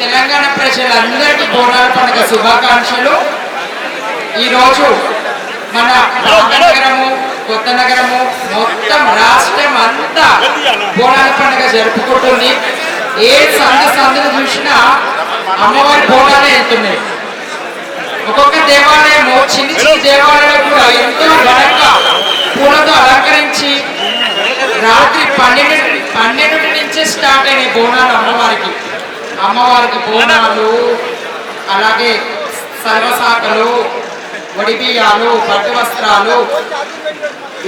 తెలంగాణ ప్రజలందరికీ బోనాల పండుగ శుభాకాంక్షలు. ఈరోజు మన నగరము, కొత్త నగరము, మొత్తం రాష్ట్రం అంతా బోనాల పండుగ జరుపుకుంటుంది. ఏ సందును చూసినా అమ్మవారి బోనాలే వెళ్తున్నాయి. ఒక్కొక్క దేవాలయము, చిన్న దేవాలయం కూడా ఎంతో ఘనంగా పూలతో అలంకరించి రాత్రి 12 నుంచే స్టార్ట్ అయినాయి బోనాలు. అమ్మవారికి బోనాలు, అలాగే సర్వశాఖలు, వడిబియ్యాలు, పట్టు వస్త్రాలు,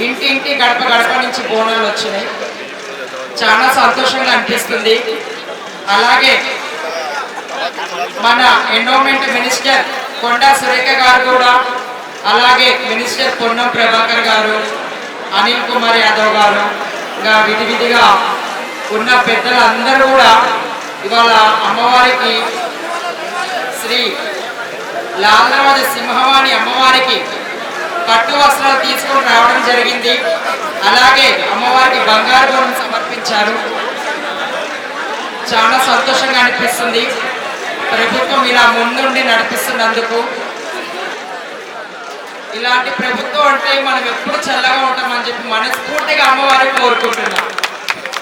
ఇంటింటి గడప నుంచి బోనాలు వచ్చినాయి. చాలా సంతోషంగా అనిపిస్తుంది. అలాగే మన ఎండోమెంట్ మినిస్టర్ కొండా సురేఖ గారు కూడా, అలాగే మినిస్టర్ పొన్నం ప్రభాకర్ గారు, అనిల్ కుమార్ యాదవ్ గారు, ఇంకా విధిగా ఉన్న పెద్దలందరూ కూడా ఇవాళ అమ్మవారికి శ్రీ లాల్రాజ సింహవాణి అమ్మవారికి పట్టు వస్త్రాలు తీసుకొని రావడం జరిగింది. అలాగే అమ్మవారికి బంగారు బోనం సమర్పించారు. చాలా సంతోషంగా అనిపిస్తుంది. ప్రభుత్వం ఇలా ముందుండి నడిపిస్తున్నందుకు. ఇలాంటి ప్రభుత్వం అంటే మనం ఎప్పుడు చల్లగా ఉంటామని చెప్పి మనస్ఫూర్తిగా అమ్మవారికి కోరుకుంటున్నాం.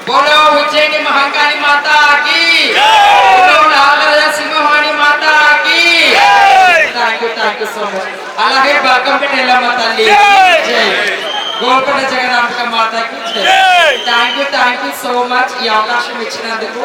బోలో ఉజ్జయిని మహంకాళి మాతాకి, బోలో లాల్రాజ సింహవాణి మాతాకి. Thank you so much. అలాగే బల్కంపేట ఎల్లమ్మ తల్లి జై, గోల్కొండ జగదాంబిక మాతాకి జై. థ్యాంక్ యూ సో మచ్ ఈ అవకాశం ఇచ్చినందుకు.